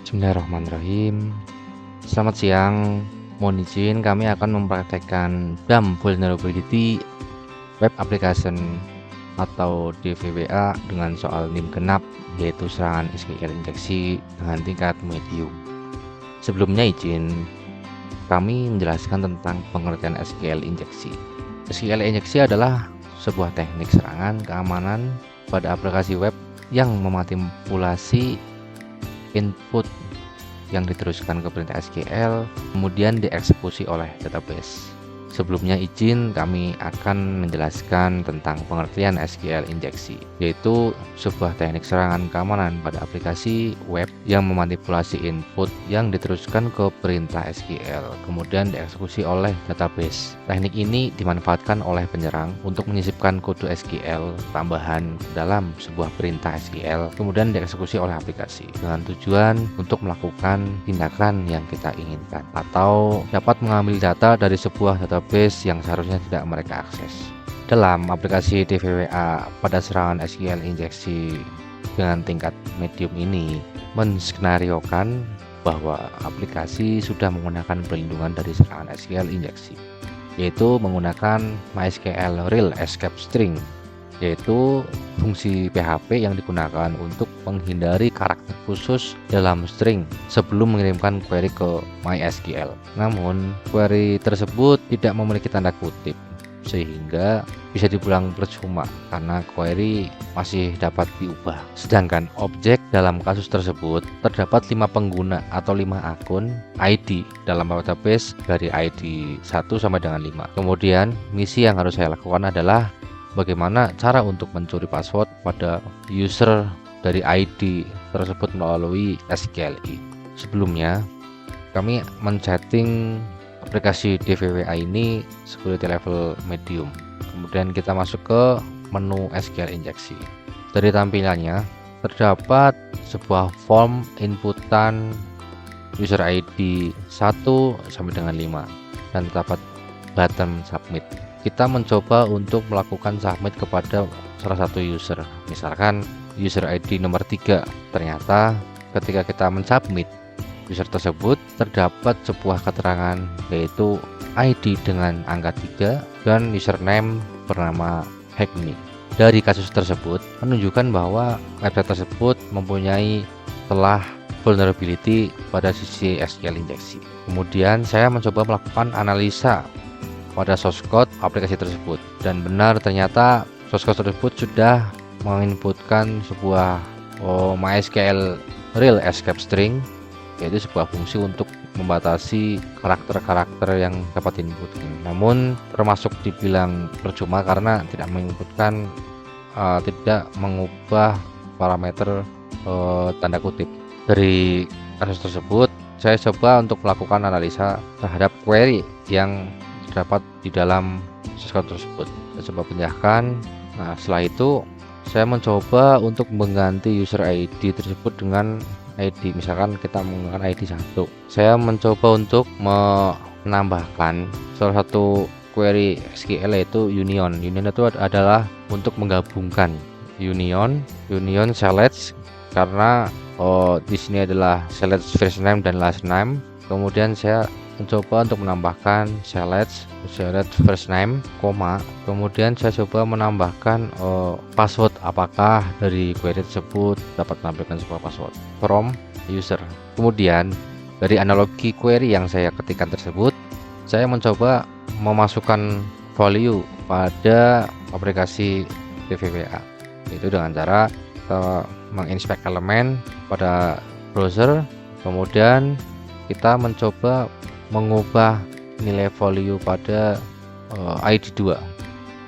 Bismillahirrahmanirrahim. Selamat siang. Mohon izin kami akan mempraktekkan dump vulnerability web application atau DVWA dengan soal NIM genap, yaitu serangan SQL injeksi dengan tingkat medium. Sebelumnya izin kami menjelaskan tentang pengertian SQL injeksi. SQL injeksi adalah sebuah teknik serangan keamanan pada aplikasi web yang memanipulasi input yang diteruskan ke perintah SQL kemudian dieksekusi oleh database. Sebelumnya izin kami akan menjelaskan tentang pengertian SQL injeksi, yaitu sebuah teknik serangan keamanan pada aplikasi web yang memanipulasi input yang diteruskan ke perintah SQL kemudian dieksekusi oleh database. Teknik ini dimanfaatkan oleh penyerang untuk menyisipkan kode SQL tambahan dalam sebuah perintah SQL kemudian dieksekusi oleh aplikasi dengan tujuan untuk melakukan tindakan yang kita inginkan atau dapat mengambil data dari sebuah database yang seharusnya tidak mereka akses. Dalam aplikasi DVWA pada serangan SQL injeksi dengan tingkat medium ini menskenariokan bahwa aplikasi sudah menggunakan perlindungan dari serangan SQL injeksi, yaitu menggunakan MySQL Real Escape String, yaitu fungsi PHP yang digunakan untuk menghindari karakter khusus dalam string sebelum mengirimkan query ke MySQL. Namun, query tersebut tidak memiliki tanda kutip, sehingga bisa dibilang percuma karena query masih dapat diubah. Sedangkan objek dalam kasus tersebut terdapat 5 pengguna atau 5 akun ID dalam database dari ID 1 sampai dengan 5. Kemudian, misi yang harus saya lakukan adalah bagaimana cara untuk mencuri password pada user dari ID tersebut melalui SQLi. Sebelumnya, kami men-setting aplikasi DVWA ini security level medium. Kemudian kita masuk ke menu SQL injeksi. Dari tampilannya, terdapat sebuah form inputan user ID 1 sampai dengan 5 dan terdapat button submit. Kita mencoba untuk melakukan submit kepada salah satu user, misalkan user ID nomor 3. Ternyata ketika kita mensubmit user tersebut terdapat sebuah keterangan, yaitu ID dengan angka 3 dan username bernama Hackney. Dari kasus tersebut menunjukkan bahwa website tersebut mempunyai celah vulnerability pada sisi SQL injeksi. Kemudian saya mencoba melakukan analisa pada source code aplikasi tersebut, dan benar ternyata source code tersebut sudah menginputkan sebuah MySQL Real Escape String, yaitu sebuah fungsi untuk membatasi karakter-karakter yang dapat diinputkan. Namun termasuk dibilang percuma karena tidak menginputkan tidak mengubah parameter tanda kutip. Dari kasus tersebut saya coba untuk melakukan analisa terhadap query yang terdapat di dalam source code tersebut. Saya coba pindahkan. Nah, setelah itu saya mencoba untuk mengganti user ID tersebut dengan ID, misalkan kita menggunakan ID 1. Saya mencoba untuk menambahkan salah satu query SQL, yaitu union. Union itu adalah untuk menggabungkan union select, karena di sini adalah select first name dan last name. Kemudian saya mencoba untuk menambahkan select first name, koma, kemudian saya coba menambahkan password, apakah dari query tersebut dapat menampilkan sebuah password from user. Kemudian dari analogi query yang saya ketikkan tersebut, saya mencoba memasukkan value pada aplikasi DVWA, yaitu dengan cara menginspect elemen pada browser, kemudian kita mencoba mengubah nilai value pada ID 2,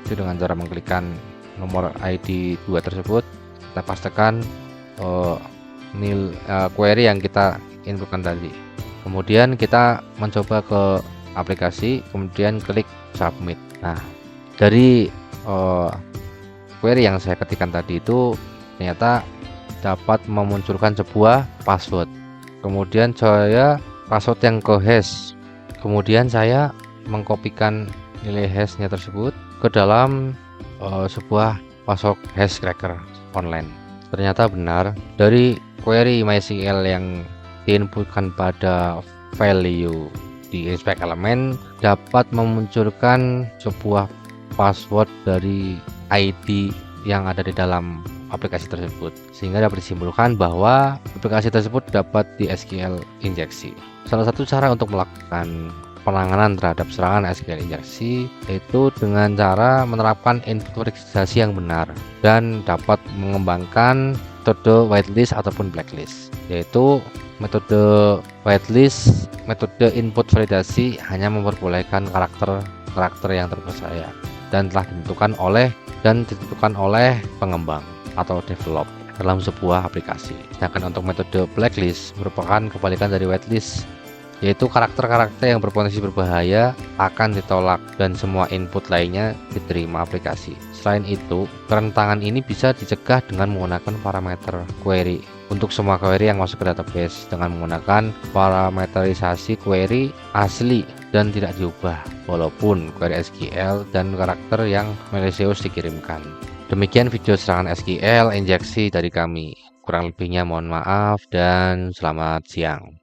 itu dengan cara mengklikkan nomor ID 2 tersebut, kita pastekan query yang kita inputkan tadi. Kemudian kita mencoba ke aplikasi, kemudian klik submit. Nah, dari query yang saya ketikkan tadi itu ternyata dapat memunculkan sebuah password. Kemudian saya password yang ke hash, kemudian saya mengkopikan nilai hashnya tersebut ke dalam sebuah password hash cracker online. Ternyata benar, dari query MySQL yang diinputkan pada value di inspect element dapat memunculkan sebuah password dari ID yang ada di dalam aplikasi tersebut, sehingga dapat disimpulkan bahwa aplikasi tersebut dapat di SQL injeksi. Salah satu cara untuk melakukan penanganan terhadap serangan SQL injeksi yaitu dengan cara menerapkan input verifikasi yang benar dan dapat mengembangkan metode whitelist ataupun blacklist. Yaitu metode whitelist, metode input validasi hanya memperbolehkan karakter yang terpercaya dan telah ditentukan oleh pengembang atau develop dalam sebuah aplikasi. Sedangkan untuk metode blacklist merupakan kebalikan dari whitelist, yaitu karakter-karakter yang berpotensi berbahaya akan ditolak dan semua input lainnya diterima aplikasi. Selain itu, kerentangan ini bisa dicegah dengan menggunakan parameter query untuk semua query yang masuk ke database dengan menggunakan parameterisasi query asli dan tidak diubah walaupun query SQL dan karakter yang malicious dikirimkan. Demikian video serangan SQL injeksi dari kami. Kurang lebihnya mohon maaf dan selamat siang.